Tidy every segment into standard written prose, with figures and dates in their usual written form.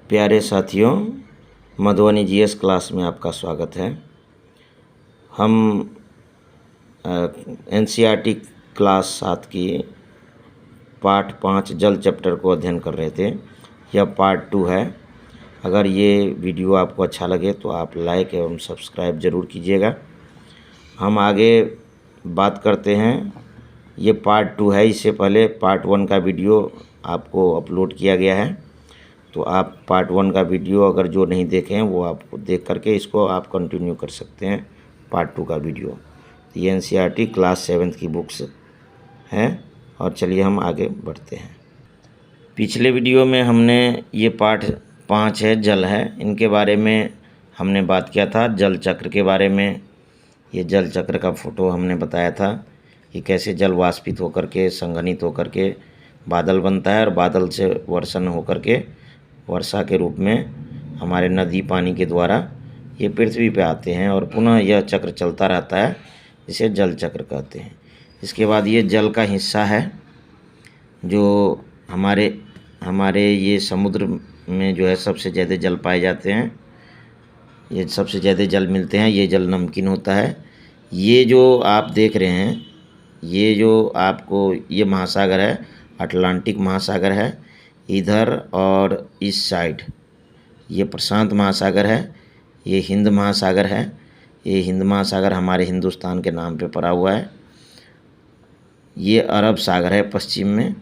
प्यारे साथियों, Madhubani GS class में आपका स्वागत है। हम एनसीईआरटी क्लास 7 की पार्ट 5 जल चैप्टर को अध्ययन कर रहे थे। यह पार्ट 2 है। अगर ये वीडियो आपको अच्छा लगे तो आप लाइक एवं सब्सक्राइब ज़रूर कीजिएगा। हम आगे बात करते हैं। ये पार्ट 2 है। इससे पहले पार्ट 1 का वीडियो आपको अपलोड किया गया है, तो आप पार्ट 1 का वीडियो अगर जो नहीं देखे हैं वो आप देख करके इसको आप कंटिन्यू कर सकते हैं पार्ट 2 का वीडियो। ये एनसीईआरटी क्लास 7 की बुक्स हैं। और चलिए हम आगे बढ़ते हैं। पिछले वीडियो में हमने ये पार्ट 5 है, जल है, इनके बारे में हमने बात किया था। जल चक्र के बारे में, ये जल चक्र का फ़ोटो हमने बताया था कि कैसे जल वाष्पित होकर के संघनित होकर के बादल बनता है और बादल से वर्षण होकर के वर्षा के रूप में हमारे नदी पानी के द्वारा ये पृथ्वी पे आते हैं और पुनः यह चक्र चलता रहता है, इसे जल चक्र कहते हैं। इसके बाद ये जल का हिस्सा है जो हमारे ये समुद्र में जो है सबसे ज़्यादा जल पाए जाते हैं, ये सबसे ज़्यादा जल मिलते हैं। ये जल नमकीन होता है। ये जो आप देख रहे हैं, ये जो आपको ये महासागर है, अटलांटिक महासागर है इधर, और इस साइड ये प्रशांत महासागर है, ये हिंद महासागर है। ये हिंद महासागर हमारे हिंदुस्तान के नाम पे पड़ा हुआ है। ये अरब सागर है पश्चिम में,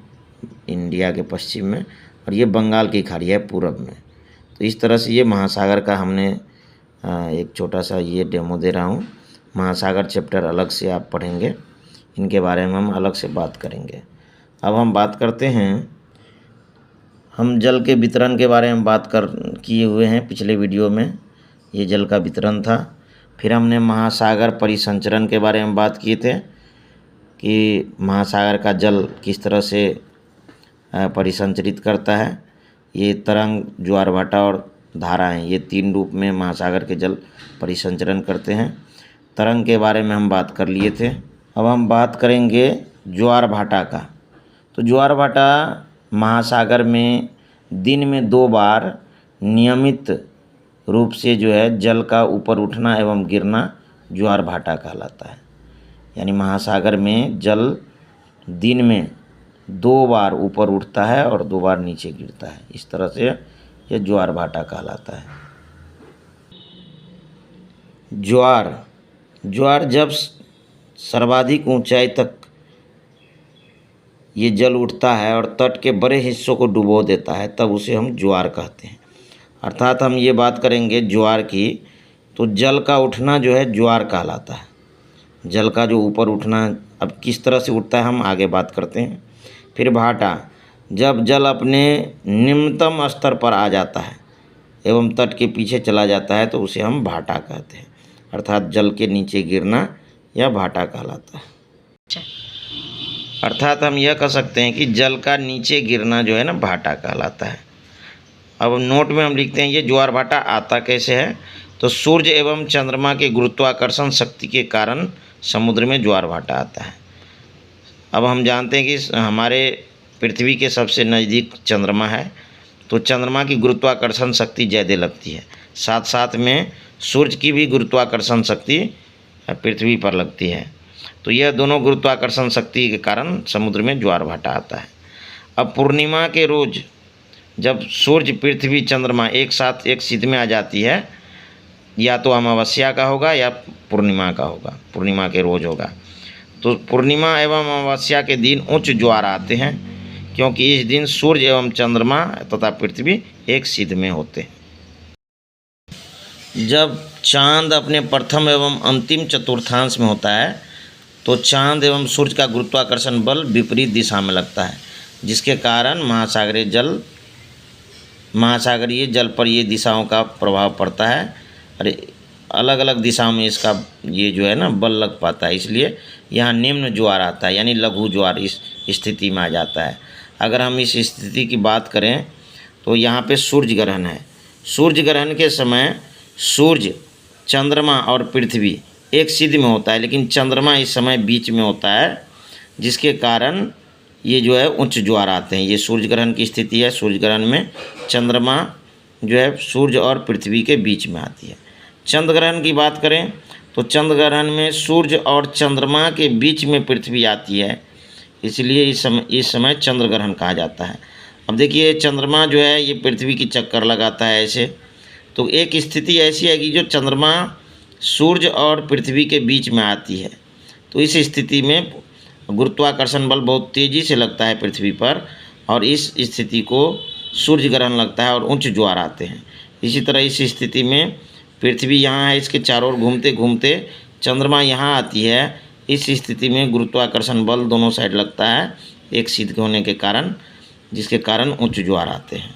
इंडिया के पश्चिम में, और ये बंगाल की खाड़ी है पूरब में। तो इस तरह से ये महासागर का हमने एक छोटा सा ये डेमो दे रहा हूँ। महासागर चैप्टर अलग से आप पढ़ेंगे, इनके बारे में हम अलग से बात करेंगे। अब हम बात करते हैं, हम जल के वितरण के बारे में बात किए हुए हैं पिछले वीडियो में। ये जल का वितरण था। फिर हमने महासागर परिसंचरण के बारे में बात किए थे कि महासागर का जल किस तरह से परिसंचरित करता है। ये तरंग, ज्वार भाटा और धारा हैं, ये 3 रूप में महासागर के जल परिसंचरण करते हैं। तरंग के बारे में हम बात कर लिए थे। अब हम बात करेंगे ज्वार भाटा का। तो ज्वार भाटा महासागर में दिन में 2 बार नियमित रूप से जो है जल का ऊपर उठना एवं गिरना ज्वार भाटा कहलाता है। यानी महासागर में जल दिन में 2 बार ऊपर उठता है और 2 बार नीचे गिरता है। इस तरह से यह ज्वार भाटा कहलाता है। ज्वार जब सर्वाधिक ऊंचाई तक ये जल उठता है और तट के बड़े हिस्सों को डुबो देता है, तब उसे हम ज्वार कहते हैं। अर्थात हम ये बात करेंगे ज्वार की, तो जल का उठना जो है ज्वार कहलाता है। जल का जो ऊपर उठना, अब किस तरह से उठता है हम आगे बात करते हैं। फिर भाटा, जब जल अपने निम्नतम स्तर पर आ जाता है एवं तट के पीछे चला जाता है तो उसे हम भाटा कहते हैं। अर्थात जल के नीचे गिरना यह भाटा कहलाता है। अर्थात हम यह कह सकते हैं कि जल का नीचे गिरना जो है ना भाटा कहलाता है। अब नोट में हम लिखते हैं ये ज्वार भाटा आता कैसे है। तो सूर्य एवं चंद्रमा के गुरुत्वाकर्षण शक्ति के कारण समुद्र में ज्वार भाटा आता है। अब हम जानते हैं कि हमारे पृथ्वी के सबसे नज़दीक चंद्रमा है, तो चंद्रमा की गुरुत्वाकर्षण शक्ति ज़्यादा लगती है। साथ साथ में सूर्य की भी गुरुत्वाकर्षण शक्ति पृथ्वी पर लगती है। तो यह दोनों गुरुत्वाकर्षण शक्ति के कारण समुद्र में ज्वार भाटा आता है। अब पूर्णिमा के रोज़ जब सूर्य, पृथ्वी, चंद्रमा एक साथ एक सिध में आ जाती है, या तो अमावस्या का होगा या पूर्णिमा का होगा, पूर्णिमा के रोज़ होगा। तो पूर्णिमा एवं अमावस्या के दिन उच्च ज्वार आते हैं, क्योंकि इस दिन सूर्य एवं चंद्रमा तथा पृथ्वी एक सिध में होते हैं। जब चांद अपने प्रथम एवं अंतिम चतुर्थांश में होता है तो चांद एवं सूर्य का गुरुत्वाकर्षण बल विपरीत दिशा में लगता है, जिसके कारण महासागरीय जल पर ये दिशाओं का प्रभाव पड़ता है और अलग अलग दिशाओं में इसका ये जो है ना बल लग पाता है। इसलिए यहाँ निम्न ज्वार आता है, यानी लघु ज्वार इस स्थिति में आ जाता है। अगर हम इस स्थिति की बात करें तो यहाँ पे सूर्य ग्रहण है। सूर्य ग्रहण के समय सूर्य, चंद्रमा और पृथ्वी एक सिध में होता है, लेकिन चंद्रमा इस समय बीच में होता है, जिसके कारण ये जो है उच्च ज्वार आते हैं। ये सूर्य ग्रहण की स्थिति है। सूर्य ग्रहण में चंद्रमा जो है सूर्य और पृथ्वी के बीच में आती है। चंद्र ग्रहण की बात करें तो चंद्र ग्रहण में सूर्य और चंद्रमा के बीच में पृथ्वी आती है, इसलिए इस समय चंद्र ग्रहण कहा जाता है। अब देखिए चंद्रमा जो है ये पृथ्वी की चक्कर लगाता है ऐसे, तो एक स्थिति ऐसी है कि जो चंद्रमा सूर्य और पृथ्वी के बीच में आती है, तो इस स्थिति में गुरुत्वाकर्षण बल बहुत तेज़ी से लगता है पृथ्वी पर, और इस स्थिति को सूर्य ग्रहण लगता है और उच्च ज्वार आते हैं। इसी तरह इस स्थिति में पृथ्वी यहाँ है, इसके चारों ओर घूमते घूमते चंद्रमा यहाँ आती है। इस स्थिति में गुरुत्वाकर्षण बल दोनों साइड लगता है एक सिद्ध होने के कारण, जिसके कारण उच्च ज्वार आते हैं।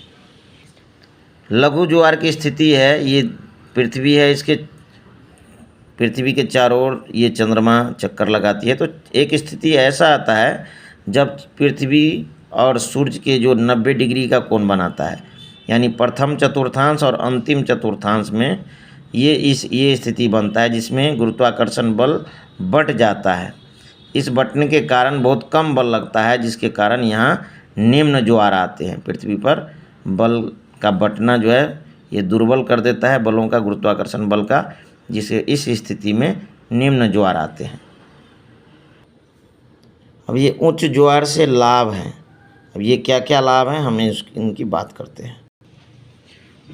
लघु ज्वार की स्थिति है, ये पृथ्वी है, इसके पृथ्वी के चारों ओर ये चंद्रमा चक्कर लगाती है। तो एक स्थिति ऐसा आता है जब पृथ्वी और सूर्य के जो 90 डिग्री का कोण बनाता है, यानी प्रथम चतुर्थांश और अंतिम चतुर्थांश में ये स्थिति बनता है जिसमें गुरुत्वाकर्षण बल बट जाता है। इस बटने के कारण बहुत कम बल लगता है, जिसके कारण यहाँ निम्न ज्वार आते हैं। पृथ्वी पर बल का बटना जो है ये दुर्बल कर देता है बलों का, गुरुत्वाकर्षण बल का, जिसे इस स्थिति में निम्न ज्वार आते हैं। अब ये उच्च ज्वार से लाभ हैं। अब ये क्या क्या लाभ हैं, हमें इनकी बात करते हैं।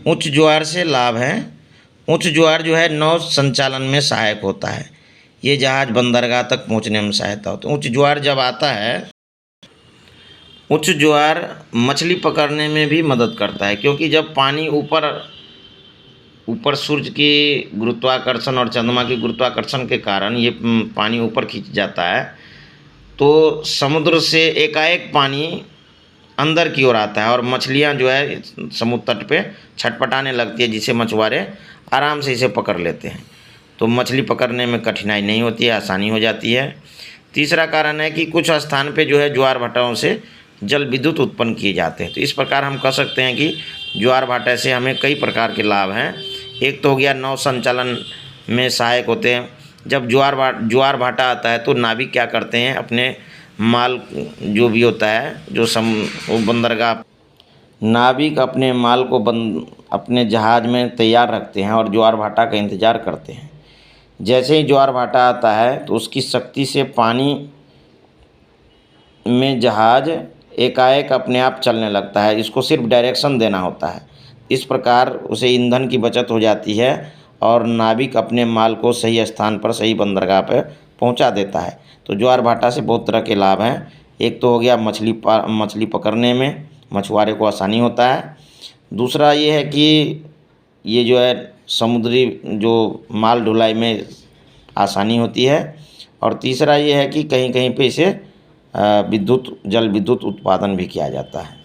उच्च ज्वार से लाभ है। उच्च ज्वार जो है नौ संचालन में सहायक होता है। ये जहाज बंदरगाह तक पहुंचने में सहायता होती है। उच्च ज्वार जब आता है, उच्च ज्वार मछली पकड़ने में भी मदद करता है, क्योंकि जब पानी ऊपर सूर्य की गुरुत्वाकर्षण और चंद्रमा की गुरुत्वाकर्षण के कारण ये पानी ऊपर खींच जाता है, तो समुद्र से एकाएक पानी अंदर की ओर आता है और मछलियां जो है समुद्र तट पे छटपटाने लगती है, जिसे मछुआरे आराम से इसे पकड़ लेते हैं। तो मछली पकड़ने में कठिनाई नहीं होती है, आसानी हो जाती है। तीसरा कारण है कि कुछ स्थान पे जो है ज्वार भाटाओं से जल विद्युत उत्पन्न किए जाते हैं। तो इस प्रकार हम कह सकते हैं कि ज्वार भाटा से हमें कई प्रकार के लाभ हैं। एक तो हो गया नौ संचालन में सहायक होते हैं। जब ज्वार भाटा आता है तो नाविक क्या करते हैं, अपने माल जो भी होता है वो बंदरगाह, नाविक अपने माल को अपने जहाज़ में तैयार रखते हैं और ज्वार भाटा का इंतज़ार करते हैं। जैसे ही ज्वार भाटा आता है तो उसकी शक्ति से पानी में जहाज़ एकाएक अपने आप चलने लगता है। इसको सिर्फ डायरेक्शन देना होता है। इस प्रकार उसे ईंधन की बचत हो जाती है और नाविक अपने माल को सही स्थान पर सही बंदरगाह पर पहुंचा देता है। तो ज्वार भाटा से बहुत तरह के लाभ हैं। एक तो हो गया मछली पकड़ने में मछुआरे को आसानी होता है। दूसरा ये है कि ये जो है समुद्री जो माल ढुलाई में आसानी होती है। और तीसरा ये है कि कहीं कहीं पे इसे जल विद्युत उत्पादन भी किया जाता है।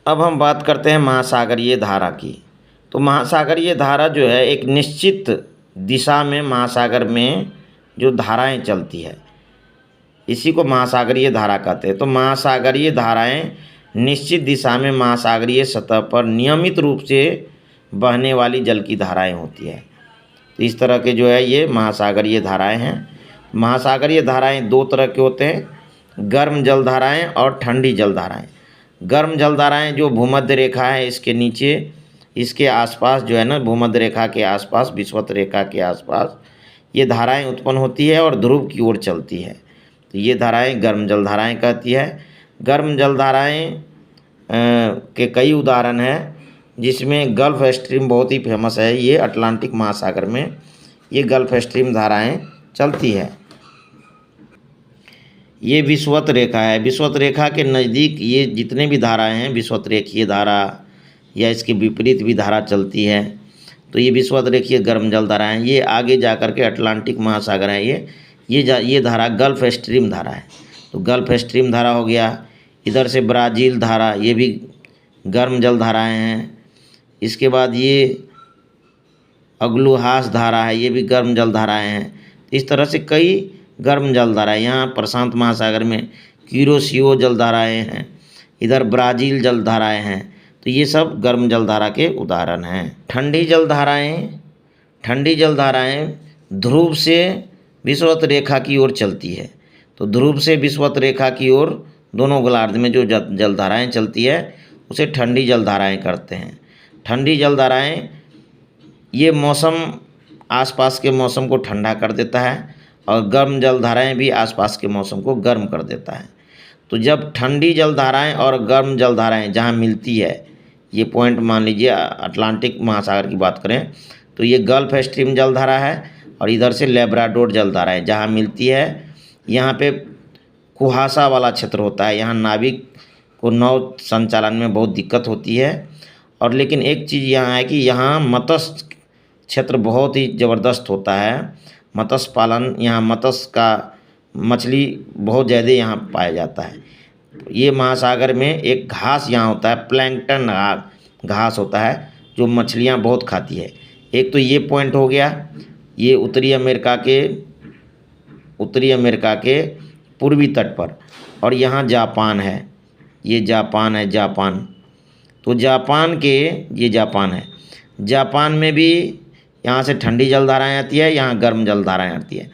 अब हम बात करते हैं महासागरीय धारा की। तो महासागरीय धारा जो है एक निश्चित दिशा में महासागर में जो धाराएं चलती है, इसी को महासागरीय धारा कहते हैं। तो महासागरीय धाराएं निश्चित दिशा में महासागरीय सतह पर नियमित रूप से बहने वाली जल की धाराएं होती है। तो इस तरह के जो है ये महासागरीय धाराएं हैं। महासागरीय धाराएं दो तरह के होते हैं, गर्म जल धाराएं और ठंडी जल धाराएं। गर्म जल धाराएं जो भूमध्य रेखा है इसके नीचे, इसके आसपास जो है ना, भूमध्य रेखा के आसपास, विषुवत रेखा के आसपास ये धाराएं उत्पन्न होती है और ध्रुव की ओर चलती है। तो ये धाराएं गर्म जल धाराएं कहती है। गर्म जल धाराएं के कई उदाहरण हैं, जिसमें गल्फ स्ट्रीम बहुत ही फेमस है। ये अटलांटिक महासागर में ये गल्फ स्ट्रीम धाराएं चलती है। ये विषुवत रेखा है। विषुवत रेखा के नज़दीक ये जितने भी धाराएं हैं, विषुवत रेखीय धारा या इसके विपरीत भी धारा चलती है। तो ये विषुवत रेखीय गर्म जल धाराएं, ये आगे जा कर के अटलांटिक महासागर है। ये धारा गल्फ स्ट्रीम धारा है। तो गल्फ स्ट्रीम धारा हो गया। इधर से ब्राज़ील धारा, ये भी गर्म जल धाराएं हैं। इसके बाद ये अग्लुहास धारा है, ये भी गर्म जल धाराएं हैं। इस तरह से कई गर्म जल धाराएं, यहाँ प्रशांत महासागर में क्यूरोसियो जल धाराएं हैं, इधर ब्राज़ील जल धाराएं हैं। तो ये सब गर्म जल धारा के उदाहरण हैं। ठंडी जल धाराएं ध्रुव से विषुवत रेखा की ओर चलती है। तो ध्रुव से विषुवत रेखा की ओर दोनों गोलार्ध में जो जल धाराएं चलती है उसे ठंडी जल धाराएं करते हैं। ठंडी जलधाराएं, ये मौसम आसपास के मौसम को ठंडा कर देता है और गर्म जलधाराएं भी आसपास के मौसम को गर्म कर देता है। तो जब ठंडी जलधाराएं और गर्म जलधाराएं जहाँ मिलती है, ये पॉइंट मान लीजिए अटलांटिक महासागर की बात करें तो ये गल्फ स्ट्रीम जलधारा है और इधर से लेब्राडोर जलधाराएं जहाँ मिलती है, यहाँ पे कुहासा वाला क्षेत्र होता है, यहाँ नाविक को नौ संचालन में बहुत दिक्कत होती है। और लेकिन एक चीज़ यहाँ है कि यहाँ मत्स्य क्षेत्र बहुत ही ज़बरदस्त होता है, मत्स्य पालन, यहाँ मत्स्य का मछली बहुत ज़्यादा यहाँ पाया जाता है। ये महासागर में एक घास यहाँ होता है, प्लैंकटन घास होता है जो मछलियाँ बहुत खाती है। एक तो ये पॉइंट हो गया, ये उत्तरी अमेरिका के पूर्वी तट पर। और यहाँ जापान है, ये जापान है, जापान। तो जापान है, जापान में भी यहाँ से ठंडी जलधाराएँ आती है, यहाँ गर्म जलधाराएँ आती है।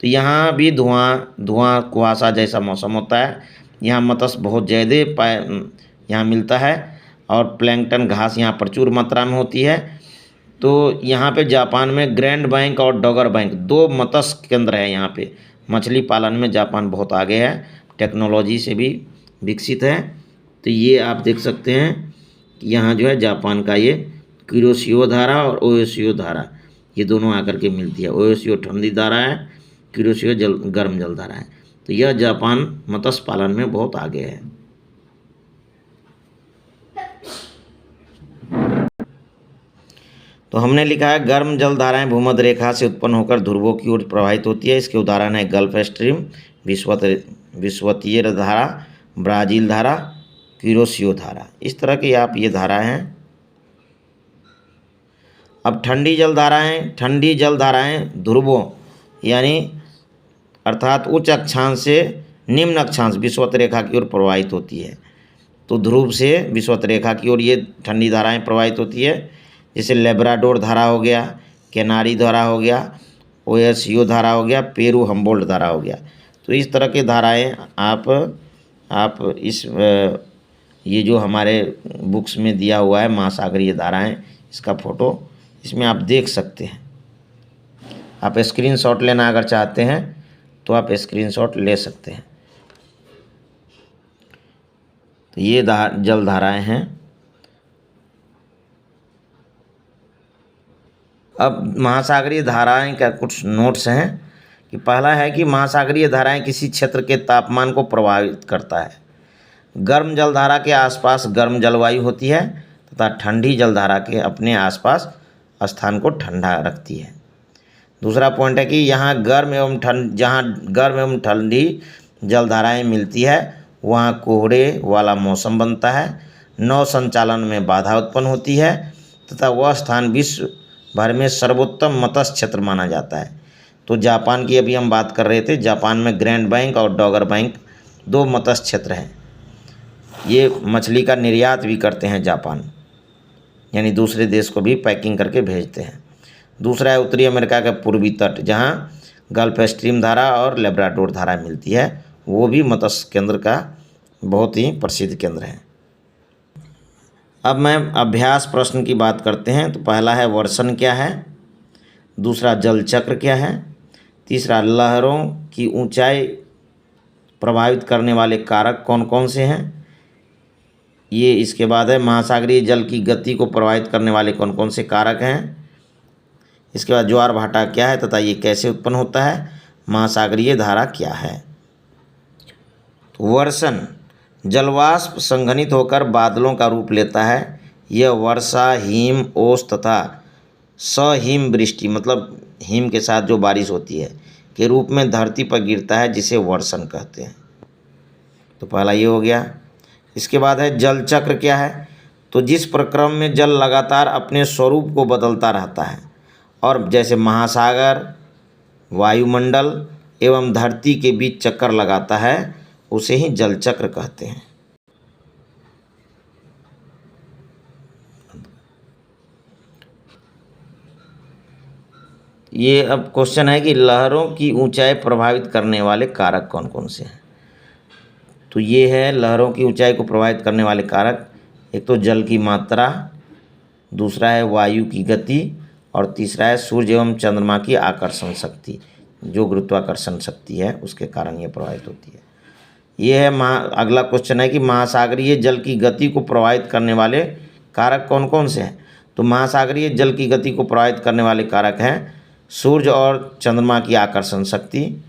तो यहाँ भी धुआं कुहासा जैसा मौसम होता है। यहाँ मत्स्य बहुत ज़्यादा यहाँ मिलता है और प्लैंकटन घास यहाँ प्रचुर मात्रा में होती है। तो यहाँ पे जापान में ग्रैंड बैंक और डॉगर बैंक 2 मत्स्य केंद्र है। यहाँ पे मछली पालन में जापान बहुत आगे है, टेक्नोलॉजी से भी विकसित है। तो ये आप देख सकते हैं कि यहाँ जो है जापान का ये कुरोशियो धारा और ओयोशियो धारा, ये दोनों आकर के मिलती है। ओयोशियो ठंडी धारा है, कुरोशियो गर्म जलधारा है। तो यह जापान मत्स्य पालन में बहुत आगे है। तो हमने लिखा है गर्म जलधाराएं भूमध्य रेखा से उत्पन्न होकर ध्रुवों की ओर प्रवाहित होती है। इसके उदाहरण है गल्फ स्ट्रीम, विश्वतीय धारा, ब्राज़ील धारा, कुरोशियो धारा। इस तरह की आप ये धाराएं हैं। अब ठंडी जलधाराएं ध्रुवों यानी अर्थात उच्च अक्षांश से निम्न अक्षांश विषुवत रेखा की ओर प्रवाहित होती है। तो ध्रुव से विषुवत रेखा की ओर ये ठंडी धाराएं प्रवाहित होती है। जैसे लेब्राडोर धारा हो गया, कैनारी धारा हो गया, ओएसयू धारा हो गया, पेरू हम्बोल्ट धारा हो गया। तो इस तरह के धाराएं आप इस ये जो हमारे बुक्स में दिया हुआ है महासागरीय धाराएं, इसका फ़ोटो इसमें आप देख सकते हैं। आप स्क्रीनशॉट लेना अगर चाहते हैं तो आप स्क्रीनशॉट ले सकते हैं। तो ये जलधाराएं हैं। अब महासागरीय धाराएं का कुछ नोट्स हैं कि पहला है कि महासागरीय धाराएं किसी क्षेत्र के तापमान को प्रभावित करता है। गर्म जलधारा के आसपास गर्म जलवायु होती है तथा ठंडी जलधारा के अपने आसपास स्थान को ठंडा रखती है। दूसरा पॉइंट है कि जहाँ गर्म एवं ठंडी जलधाराएं मिलती है वहाँ कोहरे वाला मौसम बनता है, नौ संचालन में बाधा उत्पन्न होती है तथा वह स्थान विश्व भर में सर्वोत्तम मत्स्य क्षेत्र माना जाता है। तो जापान की अभी हम बात कर रहे थे, जापान में ग्रैंड बैंक और डॉगर बैंक 2 मत्स्य क्षेत्र हैं। ये मछली का निर्यात भी करते हैं जापान, यानी दूसरे देश को भी पैकिंग करके भेजते हैं। दूसरा है उत्तरी अमेरिका का पूर्वी तट, जहाँ गल्फ स्ट्रीम धारा और लेब्राडोर धारा मिलती है, वो भी मत्स्य केंद्र का बहुत ही प्रसिद्ध केंद्र है। अब मैं अभ्यास प्रश्न की बात करते हैं। तो पहला है वर्षण क्या है, दूसरा जल चक्र क्या है, तीसरा लहरों की ऊंचाई प्रभावित करने वाले कारक कौन कौन से हैं, ये इसके बाद है महासागरीय जल की गति को प्रभावित करने वाले कौन कौन से कारक हैं, इसके बाद ज्वार भाटा क्या है तथा ये कैसे उत्पन्न होता है, महासागरीय धारा क्या है। तो वर्षण जलवाष्प संघनित होकर बादलों का रूप लेता है। यह वर्षा, हिम, ओस तथा सहिम वृष्टि मतलब हिम के साथ जो बारिश होती है के रूप में धरती पर गिरता है, जिसे वर्षण कहते हैं। तो पहला ये हो गया। इसके बाद है जल चक्र क्या है। तो जिस प्रक्रम में जल लगातार अपने स्वरूप को बदलता रहता है और जैसे महासागर, वायुमंडल एवं धरती के बीच चक्कर लगाता है, उसे ही जल चक्र कहते हैं। ये अब क्वेश्चन है कि लहरों की ऊंचाई प्रभावित करने वाले कारक कौन कौन से हैं। तो ये है लहरों की ऊंचाई को प्रभावित करने वाले कारक। एक तो जल की मात्रा, दूसरा है वायु की गति और तीसरा है सूर्य एवं चंद्रमा की आकर्षण शक्ति, जो गुरुत्वाकर्षण शक्ति है उसके कारण ये प्रभावित होती है। ये है अगला क्वेश्चन है कि महासागरीय जल की गति को प्रभावित करने वाले कारक कौन कौन से हैं। तो महासागरीय जल की गति को प्रभावित करने वाले कारक हैं सूर्य और चंद्रमा की आकर्षण शक्ति,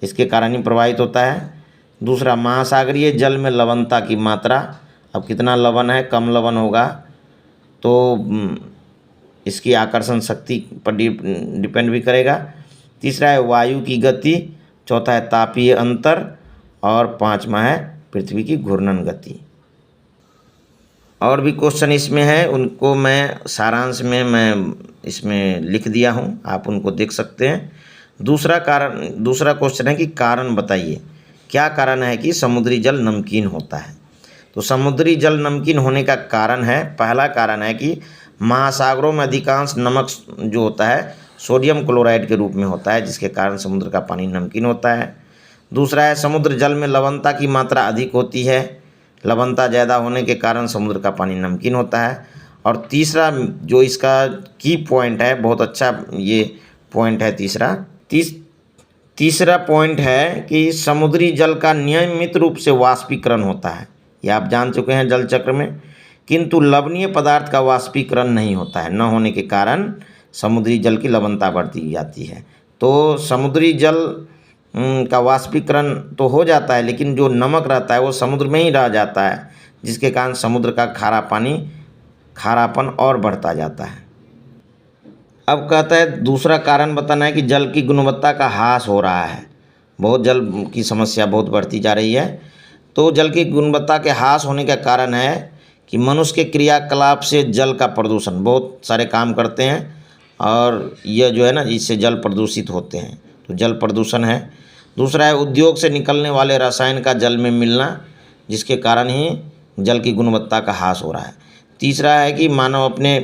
इसके कारण ही प्रभावित होता है। दूसरा, महासागरीय जल में लवणता की मात्रा, अब कितना लवण है, कम लवण होगा तो इसकी आकर्षण शक्ति पर डिपेंड भी करेगा। तीसरा है वायु की गति, चौथा है तापीय अंतर और पांचवा है पृथ्वी की घूर्णन गति। और भी क्वेश्चन इसमें है, उनको मैं सारांश में मैं इसमें लिख दिया हूँ, आप उनको देख सकते हैं। दूसरा क्वेश्चन है कि कारण बताइए, क्या कारण है कि समुद्री जल नमकीन होता है। तो समुद्री जल नमकीन होने का कारण है, पहला कारण है कि महासागरों में अधिकांश नमक जो होता है सोडियम क्लोराइड के रूप में होता है, जिसके कारण समुद्र का पानी नमकीन होता है। दूसरा है समुद्र जल में लवणता की मात्रा अधिक होती है, लवणता ज़्यादा होने के कारण समुद्र का पानी नमकीन होता है। और तीसरा जो इसका की पॉइंट है, बहुत अच्छा ये पॉइंट है तीसरा पॉइंट है कि समुद्री जल का नियमित रूप से वाष्पीकरण होता है, ये आप जान चुके हैं जल चक्र में, किंतु लवणीय पदार्थ का वाष्पीकरण नहीं होता है, न होने के कारण समुद्री जल की लवणता बढ़ती जाती है। तो समुद्री जल का वाष्पीकरण तो हो जाता है, लेकिन जो नमक रहता है वो समुद्र में ही रह जाता है, जिसके कारण समुद्र का खारापन और बढ़ता जाता है। अब कहता है दूसरा कारण बताना है कि जल की गुणवत्ता का ह्रास हो रहा है, बहुत जल की समस्या बहुत बढ़ती जा रही है। तो जल की गुणवत्ता के ह्रास होने का कारण है कि मनुष्य के क्रियाकलाप से जल का प्रदूषण, बहुत सारे काम करते हैं और यह जो है ना, इससे जल प्रदूषित होते हैं, तो जल प्रदूषण है। दूसरा है उद्योग से निकलने वाले रसायन का जल में मिलना, जिसके कारण ही जल की गुणवत्ता का ह्रास हो रहा है। तीसरा है कि मानव अपने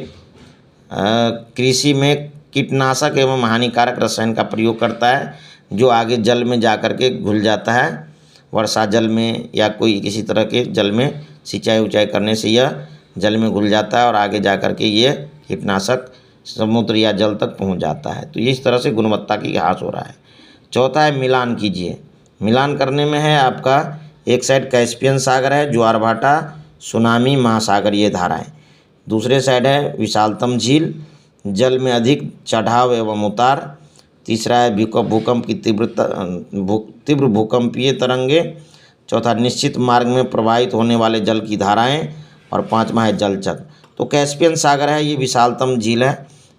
कृषि में कीटनाशक एवं हानिकारक रसायन का प्रयोग करता है, जो आगे जल में जा कर के घुल जाता है, वर्षा जल में या कोई किसी तरह के जल में सिंचाई करने से यह जल में घुल जाता है और आगे जा कर के ये कीटनाशक समुद्र या जल तक पहुंच जाता है। तो इस तरह से गुणवत्ता की ह्रास हो रहा है। चौथा है मिलान कीजिए, मिलान करने में है आपका एक साइड कैस्पियन सागर है, ज्वारभाटा, सुनामी, महासागरीय धाराएं, दूसरे साइड है विशालतम झील, जल में अधिक चढ़ाव एवं उतार, तीसरा है भूकंप की तीव्र भूकंपीय तरंगे, चौथा निश्चित मार्ग में प्रवाहित होने वाले जल की धाराएं और पांचवा है जल चक्र। तो कैस्पियन सागर है, ये विशालतम झील है,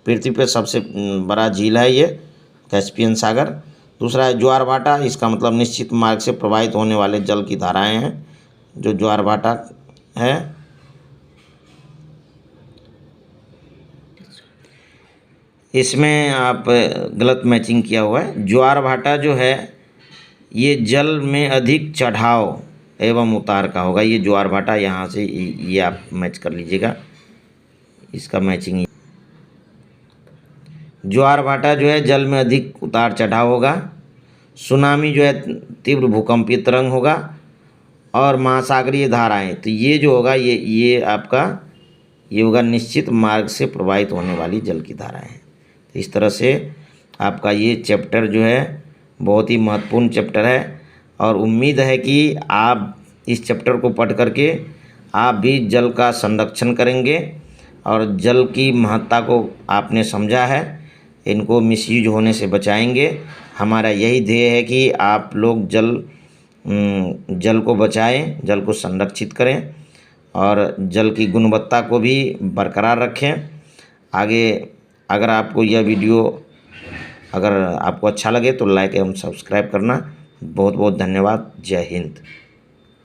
पृथ्वी पर सबसे बड़ा झील है ये कैस्पियन सागर। दूसरा है ज्वारभाटा, इसका मतलब निश्चित मार्ग से प्रवाहित होने वाले जल की धाराएं हैं, जो ज्वारभाटा है। इसमें आप गलत मैचिंग किया हुआ है, ज्वारभाटा जो है ये जल में अधिक चढ़ाव एवं उतार का होगा, ये ज्वारभाटा, यहाँ से ये आप मैच कर लीजिएगा, इसका मैचिंग। ज्वारभाटा जो है जल में अधिक उतार चढ़ाव होगा, सुनामी जो है तीव्र भूकंपीय तरंग होगा, और महासागरीय धाराएं, तो ये जो होगा ये आपका ये होगा निश्चित मार्ग से प्रवाहित होने वाली जल की धाराएं। तो इस तरह से आपका ये चैप्टर जो है बहुत ही महत्वपूर्ण चैप्टर है, और उम्मीद है कि आप इस चैप्टर को पढ़ करके आप भी जल का संरक्षण करेंगे और जल की महत्ता को आपने समझा है, इनको मिसयूज होने से बचाएंगे। हमारा यही ध्येय है कि आप लोग जल को बचाएं, जल को संरक्षित करें और जल की गुणवत्ता को भी बरकरार रखें। आगे अगर आपको यह वीडियो अगर आपको अच्छा लगे तो लाइक एवं सब्सक्राइब करना। बहुत बहुत धन्यवाद। जय हिंद।